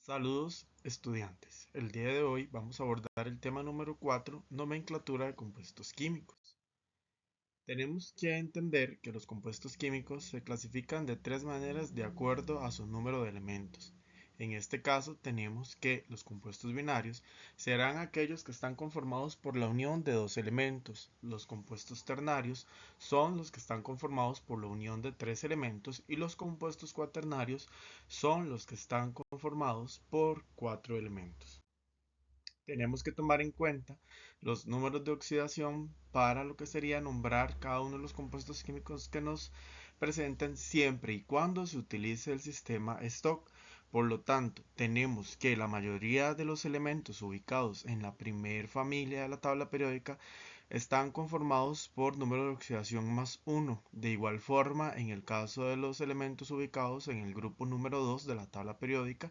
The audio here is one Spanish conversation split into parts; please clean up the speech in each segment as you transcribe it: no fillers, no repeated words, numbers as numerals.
Saludos estudiantes. El día de hoy vamos a abordar el tema número 4, nomenclatura de compuestos químicos. Tenemos que entender que los compuestos químicos se clasifican de tres maneras de acuerdo a su número de elementos. En este caso tenemos que los compuestos binarios serán aquellos que están conformados por la unión de dos elementos. Los compuestos ternarios son los que están conformados por la unión de tres elementos y los compuestos cuaternarios son los que están conformados por cuatro elementos. Tenemos que tomar en cuenta los números de oxidación para lo que sería nombrar cada uno de los compuestos químicos que nos presentan siempre y cuando se utilice el sistema Stock. Por lo tanto, tenemos que la mayoría de los elementos ubicados en la primer familia de la tabla periódica están conformados por número de oxidación más 1. De igual forma, en el caso de los elementos ubicados en el grupo número 2 de la tabla periódica,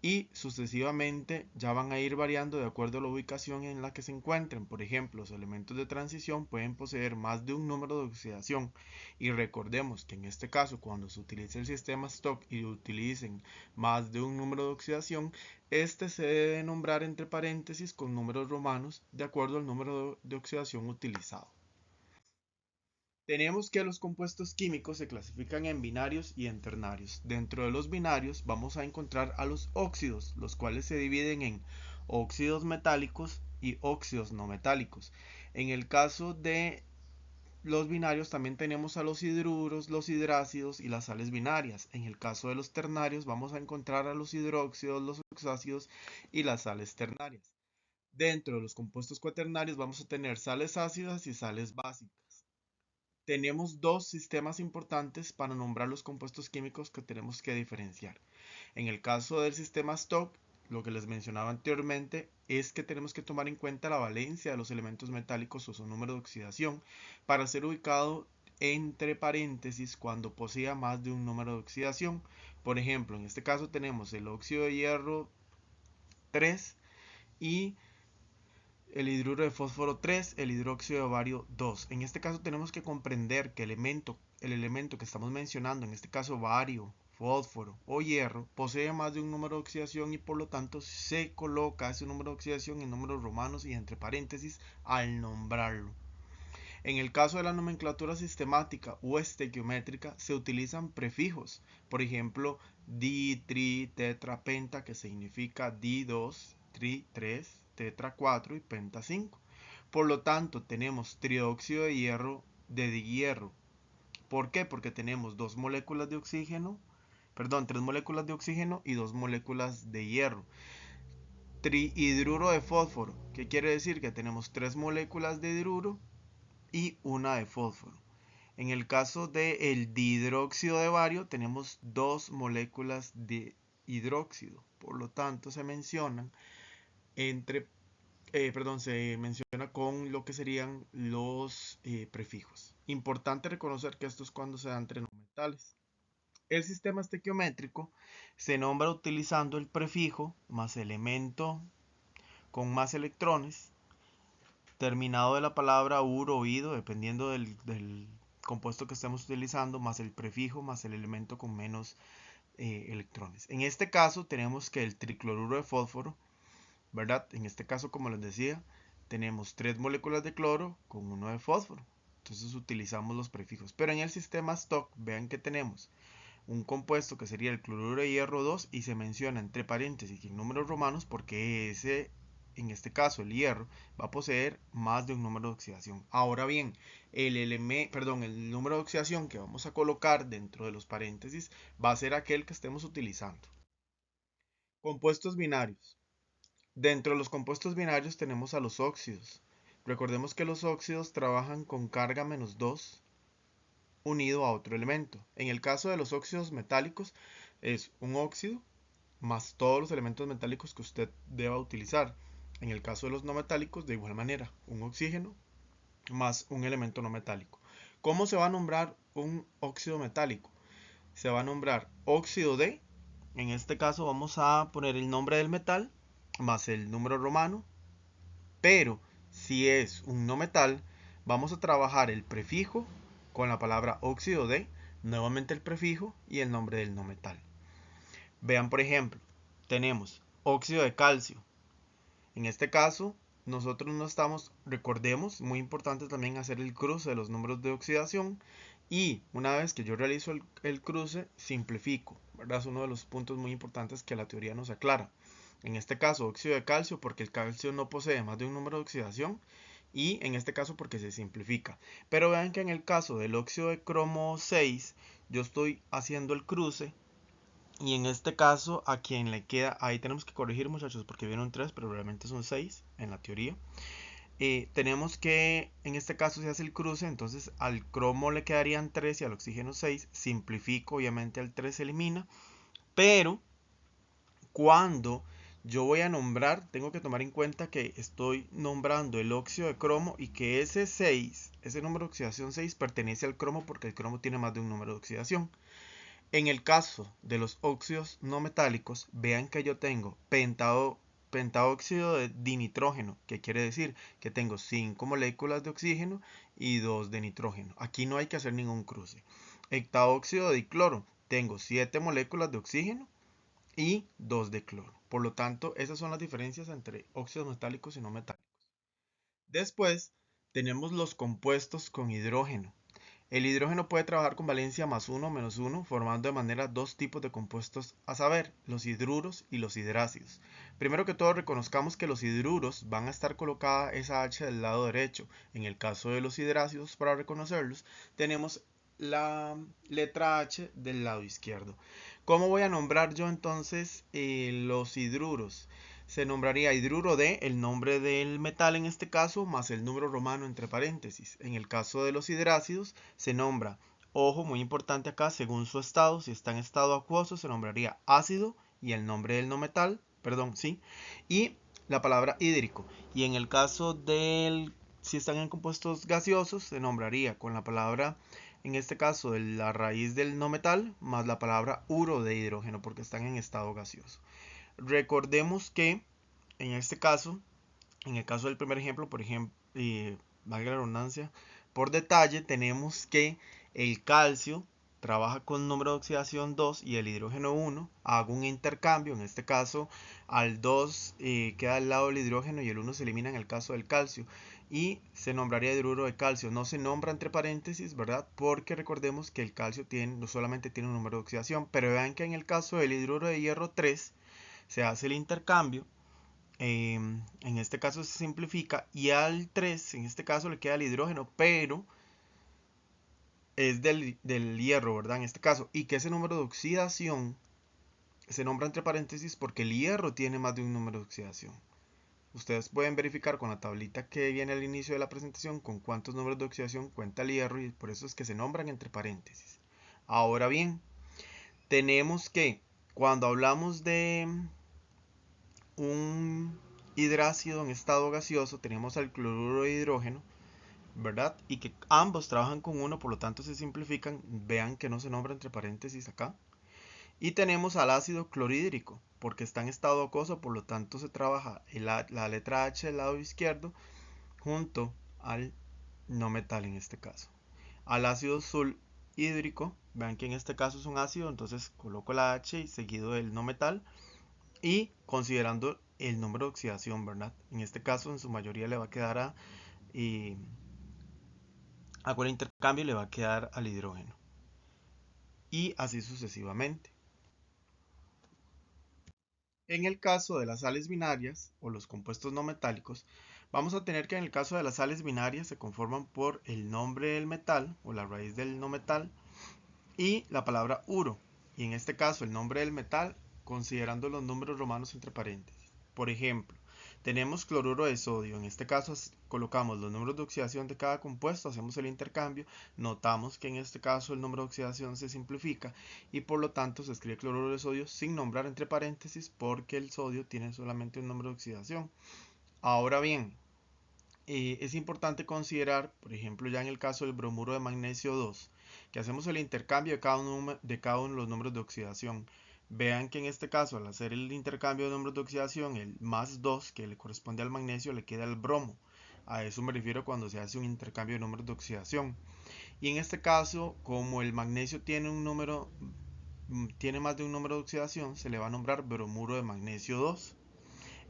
y sucesivamente ya van a ir variando de acuerdo a la ubicación en la que se encuentren. Por ejemplo, los elementos de transición pueden poseer más de un número de oxidación, y recordemos que en este caso, cuando se utilice el sistema Stock y utilicen más de un número de oxidación, este se debe nombrar entre paréntesis con números romanos de acuerdo al número de oxidación utilizado. Tenemos que los compuestos químicos se clasifican en binarios y en ternarios. Dentro de los binarios vamos a encontrar a los óxidos, los cuales se dividen en óxidos metálicos y óxidos no metálicos. En el caso de los binarios también tenemos a los hidruros, los hidrácidos y las sales binarias. En el caso de los ternarios vamos a encontrar a los hidróxidos, los oxácidos y las sales ternarias. Dentro de los compuestos cuaternarios vamos a tener sales ácidas y sales básicas. Tenemos dos sistemas importantes para nombrar los compuestos químicos que tenemos que diferenciar. En el caso del sistema Stock, lo que les mencionaba anteriormente es que tenemos que tomar en cuenta la valencia de los elementos metálicos o su número de oxidación para ser ubicado entre paréntesis cuando posea más de un número de oxidación. Por ejemplo, en este caso tenemos el óxido de hierro 3 y el hidruro de fósforo 3, el hidróxido de bario 2. En este caso tenemos que comprender que el elemento que estamos mencionando, en este caso bario, fósforo o hierro, posee más de un número de oxidación y por lo tanto se coloca ese número de oxidación en números romanos y entre paréntesis al nombrarlo. En el caso de la nomenclatura sistemática o estequiométrica se utilizan prefijos, por ejemplo, di, tri, tetra, penta, que significa di2, tri 3, tetra 4 y penta 5. Por lo tanto, tenemos trióxido de hierro de dihierro. ¿Por qué? Porque tenemos dos moléculas de oxígeno, perdón, tres moléculas de oxígeno y dos moléculas de hierro. Trihidruro de fósforo, ¿qué quiere decir? Que tenemos tres moléculas de hidruro y una de fósforo. En el caso del dihidróxido de bario tenemos dos moléculas de hidróxido, por lo tanto se mencionan se menciona con lo que serían los prefijos. Importante reconocer que esto es cuando se da entre no metales. El sistema estequiométrico se nombra utilizando el prefijo más elemento con más electrones terminado de la palabra ur o ido, dependiendo del compuesto que estemos utilizando, más el prefijo, más el elemento con menos electrones. En este caso tenemos que el tricloruro de fósforo, ¿verdad? En este caso, como les decía, tenemos tres moléculas de cloro con uno de fósforo. Entonces utilizamos los prefijos. Pero en el sistema Stock, vean que tenemos un compuesto que sería el cloruro de hierro 2 y se menciona entre paréntesis y en números romanos porque en este caso el hierro va a poseer más de un número de oxidación. Ahora bien, el número de oxidación que vamos a colocar dentro de los paréntesis va a ser aquel que estemos utilizando. Compuestos binarios. Dentro de los compuestos binarios tenemos a los óxidos. Recordemos que los óxidos trabajan con carga -2 unido a otro elemento. En el caso de los óxidos metálicos es un óxido más todos los elementos metálicos que usted deba utilizar. En el caso de los no metálicos, de igual manera, un oxígeno más un elemento no metálico. ¿Cómo se va a nombrar un óxido metálico? Se va a nombrar óxido de, en este caso vamos a poner el nombre del metal más el número romano, pero si es un no metal, vamos a trabajar el prefijo con la palabra óxido de, nuevamente el prefijo y el nombre del no metal. Vean, por ejemplo, tenemos óxido de calcio. En este caso, nosotros no estamos, recordemos, muy importante también hacer el cruce de los números de oxidación. Y una vez que yo realizo el cruce, simplifico, ¿verdad? Es uno de los puntos muy importantes que la teoría nos aclara. En este caso, óxido de calcio, porque el calcio no posee más de un número de oxidación. Y en este caso, porque se simplifica. Pero vean que en el caso del óxido de cromo 6, yo estoy haciendo el cruce. Y en este caso, a quien le queda, ahí tenemos que corregir, muchachos, porque viene un 3, pero realmente son 6 en la teoría. Tenemos que, en este caso se hace el cruce, entonces al cromo le quedarían 3 y al oxígeno 6. Simplifico, obviamente el 3 se elimina, pero cuando yo voy a nombrar, tengo que tomar en cuenta que estoy nombrando el óxido de cromo y que ese 6, ese número de oxidación 6 pertenece al cromo porque el cromo tiene más de un número de oxidación. En el caso de los óxidos no metálicos, vean que yo tengo pentaóxido de dinitrógeno, que quiere decir que tengo 5 moléculas de oxígeno y 2 de nitrógeno. Aquí no hay que hacer ningún cruce. Hectaóxido de dicloro, tengo 7 moléculas de oxígeno y 2 de cloro. Por lo tanto, esas son las diferencias entre óxidos metálicos y no metálicos. Después, tenemos los compuestos con hidrógeno. El hidrógeno puede trabajar con valencia +1 o -1, formando de manera dos tipos de compuestos, a saber, los hidruros y los hidrácidos. Primero que todo, reconozcamos que los hidruros van a estar colocada esa H del lado derecho. En el caso de los hidrácidos, para reconocerlos, tenemos la letra H del lado izquierdo. ¿Cómo voy a nombrar yo entonces los hidruros? Se nombraría hidruro de el nombre del metal en este caso, más el número romano entre paréntesis. En el caso de los hidrácidos se nombra, ojo, muy importante acá, según su estado. Si está en estado acuoso se nombraría ácido y el nombre del no metal, perdón, sí, y la palabra hídrico. Y en el caso del, si están en compuestos gaseosos, se nombraría con la palabra, en este caso, de la raíz del no metal, más la palabra uro de hidrógeno, porque están en estado gaseoso. Recordemos que en este caso, en el caso del primer ejemplo, por ejemplo, valga la redundancia, por detalle tenemos que el calcio trabaja con número de oxidación 2 y el hidrógeno 1. Hago un intercambio, en este caso al 2 queda al lado del hidrógeno y el 1 se elimina en el caso del calcio. Y se nombraría hidruro de calcio. No se nombra entre paréntesis, ¿verdad? Porque recordemos que el calcio no solamente tiene un número de oxidación, pero vean que en el caso del hidruro de hierro 3 se hace el intercambio. En este caso se simplifica y al 3 en este caso le queda el hidrógeno, pero es del hierro, ¿verdad? En este caso, y que ese número de oxidación se nombra entre paréntesis porque el hierro tiene más de un número de oxidación. Ustedes pueden verificar con la tablita que viene al inicio de la presentación con cuántos números de oxidación cuenta el hierro y por eso es que se nombran entre paréntesis. Ahora bien, tenemos que cuando hablamos de un hidrácido en estado gaseoso, tenemos al cloruro de hidrógeno, ¿verdad? Y que ambos trabajan con uno, por lo tanto se simplifican. Vean que no se nombra entre paréntesis acá. Y tenemos al ácido clorhídrico, porque está en estado acuoso, por lo tanto se trabaja la letra H del lado izquierdo junto al no metal en este caso. Al ácido sulhídrico, vean que en este caso es un ácido, entonces coloco la H y seguido del no metal. Y considerando el número de oxidación, ¿verdad? En este caso, en su mayoría le va a quedar hago el intercambio y le va a quedar al hidrógeno. Y así sucesivamente. En el caso de las sales binarias o los compuestos no metálicos, vamos a tener que en el caso de las sales binarias se conforman por el nombre del metal o la raíz del no metal y la palabra uro. Y en este caso el nombre del metal considerando los números romanos entre paréntesis. Por ejemplo, tenemos cloruro de sodio. En este caso colocamos los números de oxidación de cada compuesto, hacemos el intercambio. Notamos que en este caso el número de oxidación se simplifica y por lo tanto se escribe cloruro de sodio sin nombrar entre paréntesis porque el sodio tiene solamente un número de oxidación. Ahora bien, es importante considerar, por ejemplo, ya en el caso del bromuro de magnesio 2, que hacemos el intercambio de cada uno de los números de oxidación. Vean que en este caso, al hacer el intercambio de números de oxidación, el +2 que le corresponde al magnesio le queda al bromo. A eso me refiero cuando se hace un intercambio de números de oxidación. Y en este caso, como el magnesio tiene un número tiene más de un número de oxidación, se le va a nombrar bromuro de magnesio 2.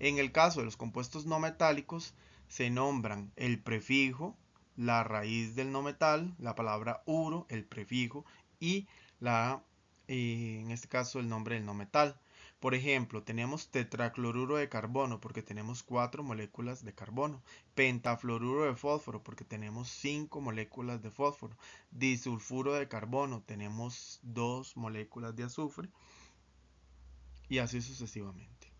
En el caso de los compuestos no metálicos, se nombran el prefijo, la raíz del no metal, la palabra uro, el prefijo, y en este caso el nombre del no metal. Por ejemplo, tenemos tetracloruro de carbono porque tenemos 4 moléculas de carbono, pentafluoruro de fósforo porque tenemos 5 moléculas de fósforo, disulfuro de carbono, tenemos 2 moléculas de azufre, y así sucesivamente.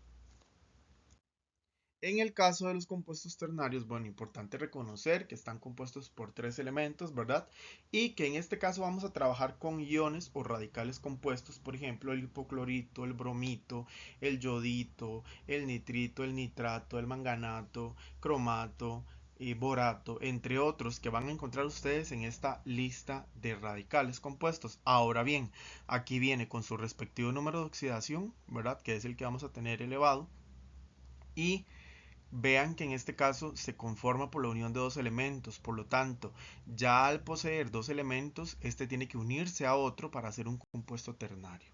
En el caso de los compuestos ternarios, bueno, importante reconocer que están compuestos por 3 elementos, ¿verdad? Y que en este caso vamos a trabajar con iones o radicales compuestos, por ejemplo, el hipoclorito, el bromito, el yodito, el nitrito, el nitrato, el manganato, cromato, y borato, entre otros que van a encontrar ustedes en esta lista de radicales compuestos. Ahora bien, aquí viene con su respectivo número de oxidación, ¿verdad? Que es el que vamos a tener elevado. Y vean que en este caso se conforma por la unión de dos elementos, por lo tanto, ya al poseer dos elementos, este tiene que unirse a otro para hacer un compuesto ternario.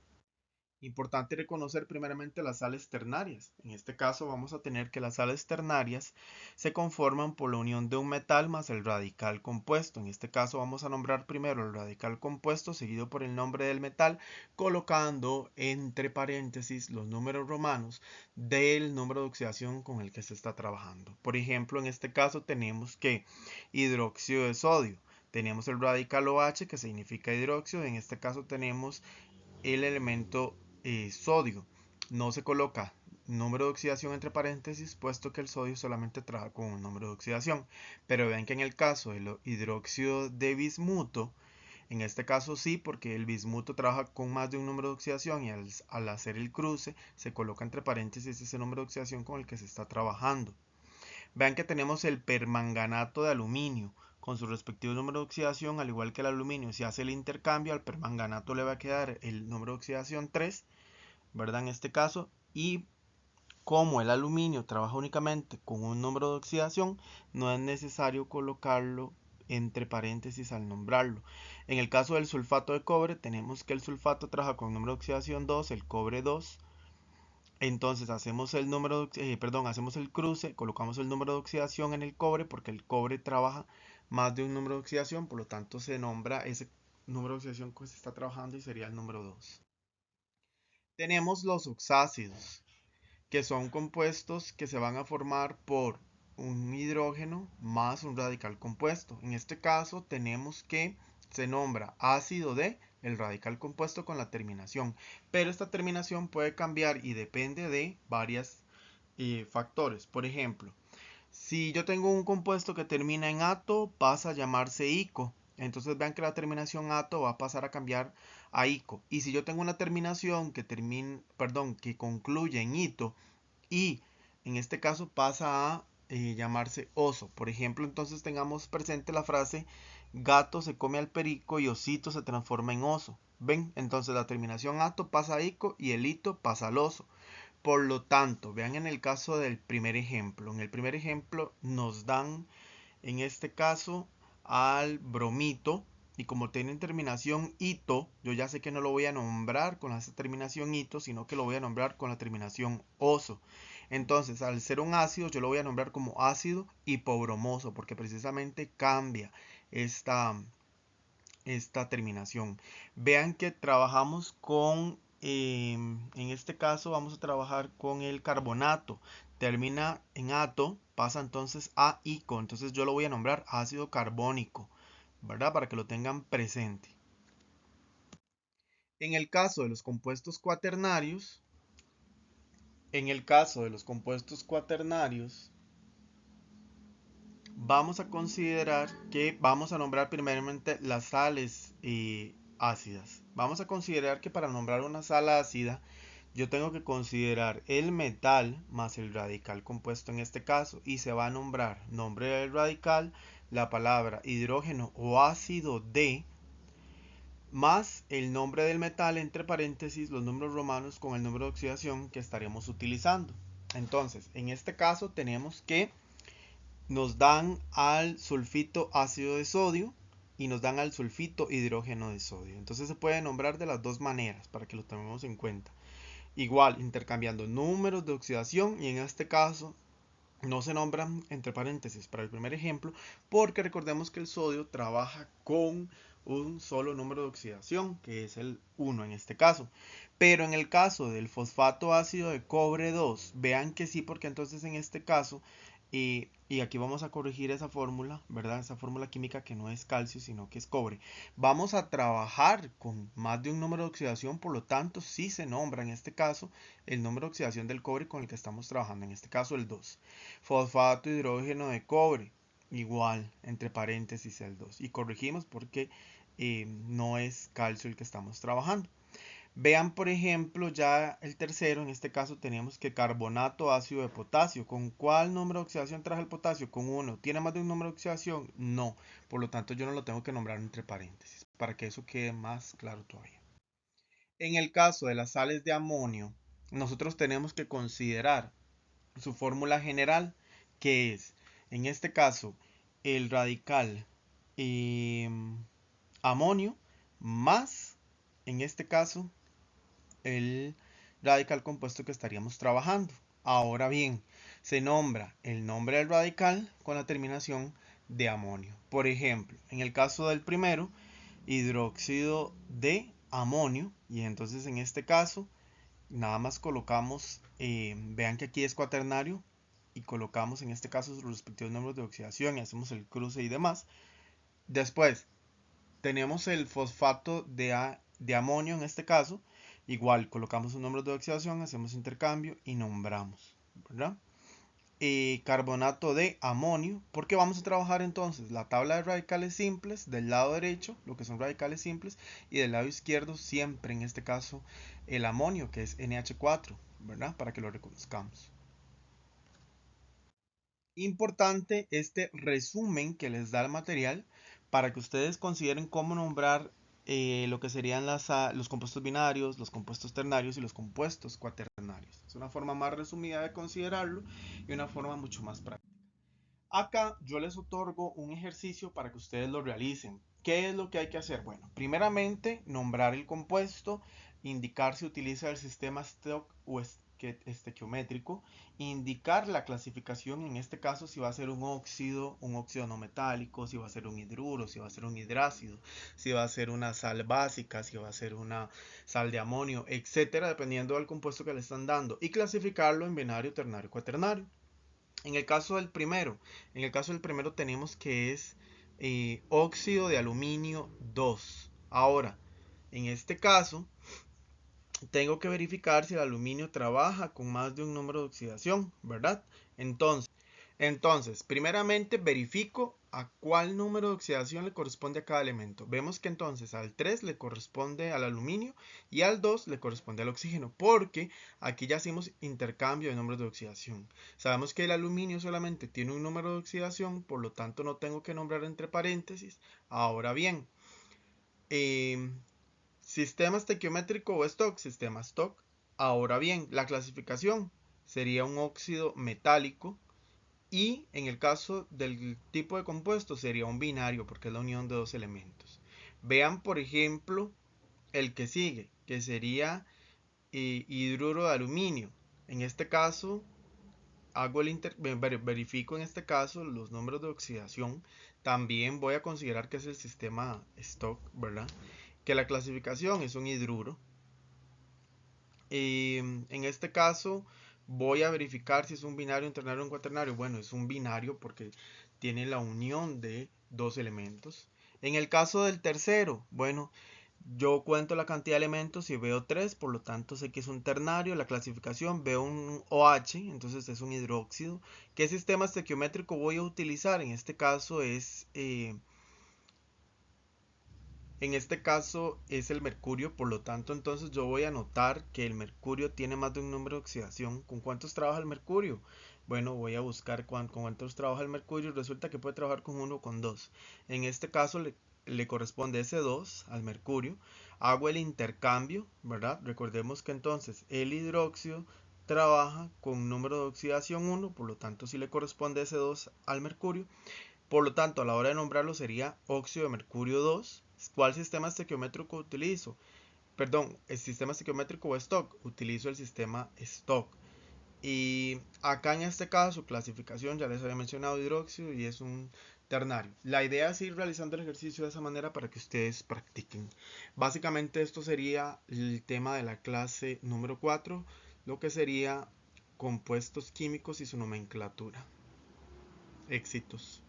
Importante reconocer primeramente las sales ternarias. En este caso vamos a tener que las sales ternarias se conforman por la unión de un metal más el radical compuesto. En este caso vamos a nombrar primero el radical compuesto seguido por el nombre del metal, colocando entre paréntesis los números romanos del número de oxidación con el que se está trabajando. Por ejemplo, en este caso tenemos que hidróxido de sodio. Tenemos el radical OH que significa hidróxido. En este caso tenemos el elemento sodio. No se coloca número de oxidación entre paréntesis, puesto que el sodio solamente trabaja con un número de oxidación. Pero vean que en el caso del hidróxido de bismuto, en este caso sí, porque el bismuto trabaja con más de un número de oxidación y al hacer el cruce se coloca entre paréntesis ese número de oxidación con el que se está trabajando. Vean que tenemos el permanganato de aluminio con su respectivo número de oxidación, al igual que el aluminio. Si hace el intercambio, al permanganato le va a quedar el número de oxidación 3, ¿verdad? En este caso, y como el aluminio trabaja únicamente con un número de oxidación, no es necesario colocarlo entre paréntesis al nombrarlo. En el caso del sulfato de cobre, tenemos que el sulfato trabaja con número de oxidación 2, el cobre 2. Entonces hacemos el hacemos el cruce, colocamos el número de oxidación en el cobre porque el cobre trabaja más de un número de oxidación, por lo tanto se nombra ese número de oxidación que se está trabajando y sería el número 2. Tenemos los oxácidos, que son compuestos que se van a formar por un hidrógeno más un radical compuesto. En este caso tenemos que se nombra ácido de el radical compuesto con la terminación, pero esta terminación puede cambiar y depende de varios factores. Por ejemplo, si yo tengo un compuesto que termina en ato, pasa a llamarse ico. Entonces vean que la terminación ato va a pasar a cambiar a ico. Y si yo tengo una terminación que concluye en ito, y en este caso pasa a llamarse oso. Por ejemplo, entonces tengamos presente la frase gato se come al perico y osito se transforma en oso. ¿Ven? Entonces la terminación ato pasa a ico y el ito pasa al oso. Por lo tanto, vean en el caso del primer ejemplo. En el primer ejemplo nos dan, en este caso, al bromito. Y como tienen terminación ito, yo ya sé que no lo voy a nombrar con esa terminación ito, sino que lo voy a nombrar con la terminación oso. Entonces, al ser un ácido, yo lo voy a nombrar como ácido hipobromoso, porque precisamente cambia esta, esta terminación. Vean que trabajamos con, en este caso vamos a trabajar con el carbonato. Termina en ato, pasa entonces a ico. Entonces yo lo voy a nombrar ácido carbónico, ¿verdad? Para que lo tengan presente. En el caso de los compuestos cuaternarios, en el caso de los compuestos cuaternarios, vamos a considerar que vamos a nombrar primeramente las sales ácidas. Vamos a considerar que para nombrar una sal ácida, yo tengo que considerar el metal más el radical compuesto en este caso. Y se va a nombrar nombre del radical, la palabra hidrógeno o ácido de, más el nombre del metal entre paréntesis, los números romanos con el número de oxidación que estaremos utilizando. Entonces, en este caso tenemos que nos dan al sulfito ácido de sodio y nos dan al sulfito hidrógeno de sodio. Entonces se puede nombrar de las dos maneras para que lo tomemos en cuenta. Igual, intercambiando números de oxidación y en este caso no se nombran entre paréntesis para el primer ejemplo porque recordemos que el sodio trabaja con un solo número de oxidación que es el 1 en este caso. Pero en el caso del fosfato ácido de cobre 2, vean que sí, porque entonces en este caso, y aquí vamos a corregir esa fórmula, ¿verdad? Esa fórmula química que no es calcio, sino que es cobre. Vamos a trabajar con más de un número de oxidación, por lo tanto, sí se nombra en este caso el número de oxidación del cobre con el que estamos trabajando, en este caso el 2. Fosfato hidrógeno de cobre, igual, entre paréntesis el 2. Y corregimos porque no es calcio el que estamos trabajando. Vean, por ejemplo, ya el tercero, en este caso tenemos que carbonato ácido de potasio. ¿Con cuál número de oxidación traje el potasio? Con 1. ¿Tiene más de un número de oxidación? No. Por lo tanto, yo no lo tengo que nombrar entre paréntesis, para que eso quede más claro todavía. En el caso de las sales de amonio, nosotros tenemos que considerar su fórmula general, que es, en este caso, el radical amonio más, en este caso, el radical compuesto que estaríamos trabajando. Ahora bien, se nombra el nombre del radical con la terminación de amonio. Por ejemplo, en el caso del primero, hidróxido de amonio, y entonces en este caso nada más colocamos, vean que aquí es cuaternario, y colocamos en este caso sus respectivos números de oxidación y hacemos el cruce y demás. Después tenemos el fosfato de amonio en este caso. Igual colocamos sus números de oxidación, hacemos intercambio y nombramos, ¿verdad? Carbonato de amonio, porque vamos a trabajar entonces la tabla de radicales simples del lado derecho, lo que son radicales simples, y del lado izquierdo siempre en este caso el amonio, que es NH4, ¿verdad? Para que lo reconozcamos. Importante este resumen que les da el material para que ustedes consideren cómo nombrar lo que serían los compuestos binarios, los compuestos ternarios y los compuestos cuaternarios. Es una forma más resumida de considerarlo y una forma mucho más práctica. Acá yo les otorgo un ejercicio para que ustedes lo realicen. ¿Qué es lo que hay que hacer? Bueno, primeramente nombrar el compuesto, indicar si utiliza el sistema Stock o estequiométrico, indicar la clasificación, en este caso si va a ser un óxido no metálico, si va a ser un hidruro, si va a ser un hidrácido, si va a ser una sal básica, si va a ser una sal de amonio, etcétera, dependiendo del compuesto que le están dando, y clasificarlo en binario, ternario, cuaternario. En el caso del primero, tenemos que es óxido de aluminio 2. Ahora, en este caso, tengo que verificar si el aluminio trabaja con más de un número de oxidación, ¿verdad? Entonces, primeramente verifico a cuál número de oxidación le corresponde a cada elemento. Vemos que entonces al 3 le corresponde al aluminio y al 2 le corresponde al oxígeno, porque aquí ya hicimos intercambio de números de oxidación. Sabemos que el aluminio solamente tiene un número de oxidación, por lo tanto no tengo que nombrar entre paréntesis. Ahora bien, sistema estequiométrico o stock, sistema stock. Ahora bien, la clasificación sería un óxido metálico. Y en el caso del tipo de compuesto sería un binario porque es la unión de dos elementos. Vean por ejemplo el que sigue, que sería hidruro de aluminio. En este caso verifico en este caso los números de oxidación. También voy a considerar que es el sistema Stock, ¿verdad? Que la clasificación es un hidruro. En este caso voy a verificar si es un binario, un ternario o un cuaternario. Bueno, es un binario porque tiene la unión de dos elementos. En el caso del tercero, bueno, yo cuento la cantidad de elementos y veo 3, por lo tanto sé que es un ternario. La clasificación, veo un OH, entonces es un hidróxido. ¿Qué sistema estequiométrico voy a utilizar? En este caso es el mercurio, por lo tanto entonces yo voy a notar que el mercurio tiene más de un número de oxidación. ¿Con cuántos trabaja el mercurio? Bueno, voy a buscar con cuántos trabaja el mercurio. Resulta que puede trabajar con 1 o con 2. En este caso le corresponde ese 2 al mercurio. Hago el intercambio, ¿verdad? Recordemos que entonces el hidróxido trabaja con número de oxidación 1, por lo tanto si le corresponde ese 2 al mercurio. Por lo tanto, a la hora de nombrarlo sería óxido de mercurio 2. ¿Cuál sistema estequiométrico utilizo? Perdón, ¿el sistema estequiométrico o stock? Utilizo el sistema stock. Y acá en este caso, clasificación, ya les había mencionado hidróxido y es un ternario. La idea es ir realizando el ejercicio de esa manera para que ustedes practiquen. Básicamente esto sería el tema de la clase número 4, lo que sería compuestos químicos y su nomenclatura. Éxitos.